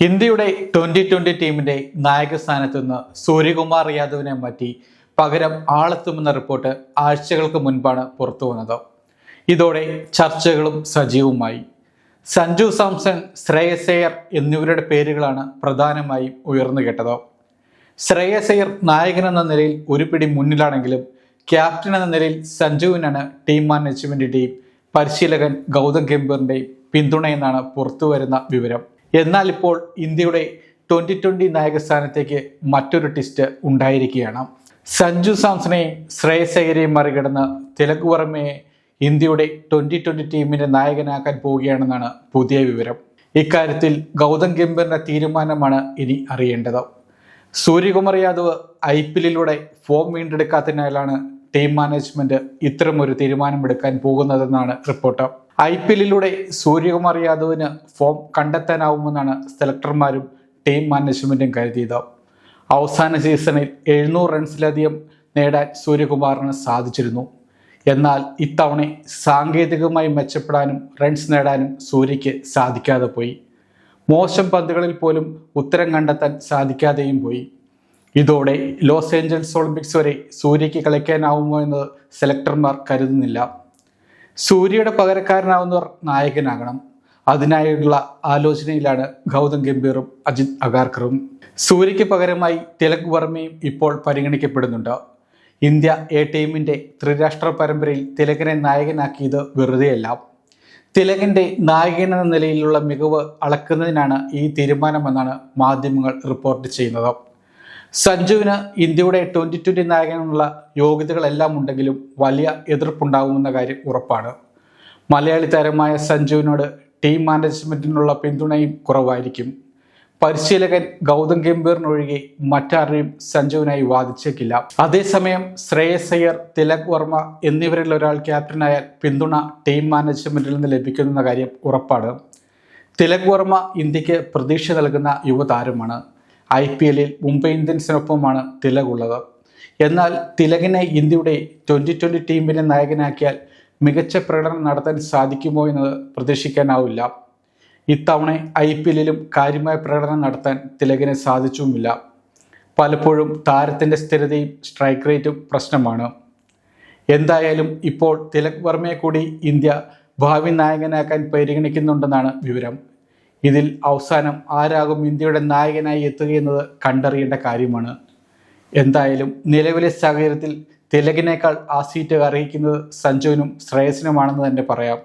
ഇന്ത്യയുടെ 2020 ടീമിന്റെ നായക സ്ഥാനത്ത് നിന്ന് സൂര്യകുമാർ യാദവിനെ മാറ്റി പകരം ആളെത്തുമെന്ന റിപ്പോർട്ട് ആഴ്ചകൾക്ക് മുൻപാണ് പുറത്തു വന്നത്. ഇതോടെ ചർച്ചകളും സജീവമായി. സഞ്ജു സാംസൺ, ശ്രേയസ് അയ്യർ എന്നിവരുടെ പേരുകളാണ് പ്രധാനമായും ഉയർന്നു കേട്ടത്. ശ്രേയസ് അയ്യർ നായകനെന്ന നിലയിൽ ഒരു പിടി മുന്നിലാണെങ്കിലും ക്യാപ്റ്റൻ എന്ന നിലയിൽ സഞ്ജുവിനാണ് ടീം മാനേജ്മെന്റിന്റെയും പരിശീലകൻ ഗൗതം ഗംഭീറിന്റെയും പിന്തുണയെന്നാണ് പുറത്തുവരുന്ന വിവരം. എന്നാൽ ഇപ്പോൾ ഇന്ത്യയുടെ 2020 നായക സ്ഥാനത്തേക്ക് മറ്റൊരു ട്വിസ്റ്റ് ഉണ്ടായിരിക്കുകയാണ്. സഞ്ജു സാംസണെയും ശ്രേയസ് അയ്യരെയും മറികടന്ന് തിലക് വർമ്മയെ ഇന്ത്യയുടെ 2020 ടീമിന്റെ നായകനാക്കാൻ പോവുകയാണെന്നാണ് പുതിയ വിവരം. ഇക്കാര്യത്തിൽ ഗൗതം ഗംഭീറിന്റെ തീരുമാനമാണ് ഇനി അറിയേണ്ടത്. സൂര്യകുമാർ യാദവ് IPLിലൂടെ ഫോം വീണ്ടെടുക്കാത്തതിനാലാണ് ടീം മാനേജ്മെന്റ് ഇത്തരമൊരു തീരുമാനമെടുക്കാൻ പോകുന്നതെന്നാണ് റിപ്പോർട്ട്. IPLിലൂടെ സൂര്യകുമാർ യാദവിന് ഫോം കണ്ടെത്താനാവുമെന്നാണ് സെലക്ടർമാരും ടീം മാനേജ്മെന്റും കരുതിയത്. അവസാന സീസണിൽ 700 റൺസിലധികം നേടാൻ സൂര്യകുമാറിന് സാധിച്ചിരുന്നു. എന്നാൽ ഇത്തവണ സാങ്കേതികമായി മെച്ചപ്പെടാനും റൺസ് നേടാനും സൂര്യയ്ക്ക് സാധിക്കാതെ പോയി. മോശം പന്തുകളിൽ പോലും ഉത്തരം കണ്ടെത്താൻ സാധിക്കാതെയും പോയി. ഇതോടെ ലോസ് ഏഞ്ചൽസ് ഒളിമ്പിക്സ് വരെ സൂര്യയ്ക്ക് കളിക്കാനാവുമോ എന്ന് സെലക്ടർമാർ കരുതുന്നില്ല. സൂര്യയുടെ പകരക്കാരനാവുന്നവർ നായകനാകണം. അതിനായുള്ള ആലോചനയിലാണ് ഗൗതം ഗംഭീറും അജിത് അഗാർക്കറും. സൂര്യയ്ക്ക് പകരമായി തിലക് വർമ്മയും ഇപ്പോൾ പരിഗണിക്കപ്പെടുന്നുണ്ട്. ഇന്ത്യ എ ടീമിന്റെ ത്രിരാഷ്ട്ര പരമ്പരയിൽ തിലകിനെ നായകനാക്കിയത് വെറുതെയല്ല. തിലകിന്റെ നായകൻ എന്ന നിലയിലുള്ള മികവ് അളക്കുന്നതിനാണ് ഈ തീരുമാനമെന്നാണ് മാധ്യമങ്ങൾ റിപ്പോർട്ട് ചെയ്യുന്നത്. സഞ്ജുവിന് ഇന്ത്യയുടെ 2020 നായകനുള്ള യോഗ്യതകളെല്ലാം ഉണ്ടെങ്കിലും വലിയ എതിർപ്പുണ്ടാകുമെന്ന കാര്യം ഉറപ്പാണ്. മലയാളി താരമായ സഞ്ജുവിനോട് ടീം മാനേജ്മെന്റിനുള്ള പിന്തുണയും കുറവായിരിക്കും. പരിശീലകൻ ഗൗതം ഗംഭീറിനൊഴികെ മറ്റാരെയും സഞ്ജുവിനായി വാദിച്ചേക്കില്ല. അതേസമയം ശ്രേയസ് അയ്യർ, തിലക് വർമ്മ എന്നിവരിൽ ഒരാൾ ക്യാപ്റ്റനായാൽ പിന്തുണ ടീം മാനേജ്മെന്റിൽ നിന്ന് ലഭിക്കുന്ന കാര്യം ഉറപ്പാണ്. തിലക് വർമ്മ ഇന്ത്യക്ക് പ്രതീക്ഷ നൽകുന്ന യുവതാരമാണ്. IPLിൽ മുംബൈ ഇന്ത്യൻസിനൊപ്പമാണ് തിലക് ഉള്ളത്. എന്നാൽ തിലകിനെ ഇന്ത്യയുടെ 2020 ടീമിനെ നായകനാക്കിയാൽ മികച്ച പ്രകടനം നടത്താൻ സാധിക്കുമോ എന്ന് പ്രതീക്ഷിക്കാനാവില്ല. ഇത്തവണ IPLിലും കാര്യമായ പ്രകടനം നടത്താൻ തിലകിന് സാധിച്ചുമില്ല. പലപ്പോഴും താരത്തിൻ്റെ സ്ഥിരതയും സ്ട്രൈക്ക് റേറ്റും പ്രശ്നമാണ്. എന്തായാലും ഇപ്പോൾ തിലക് വർമ്മയെ കൂടി ഇന്ത്യ ഭാവി നായകനാക്കാൻ പരിഗണിക്കുന്നുണ്ടെന്നാണ് വിവരം. ഇതിൽ അവസാനം ആരാകും ഇന്ത്യയുടെ നായകനായി എത്തുകയെന്നത് കണ്ടറിയേണ്ട കാര്യമാണ്. എന്തായാലും നിലവിലെ സാഹചര്യത്തിൽ തിലകിനേക്കാൾ ആ സീറ്റ് അർഹിക്കുന്നത് സഞ്ജുവിനും ശ്രേയസിനുമാണെന്ന് തന്നെ പറയാം.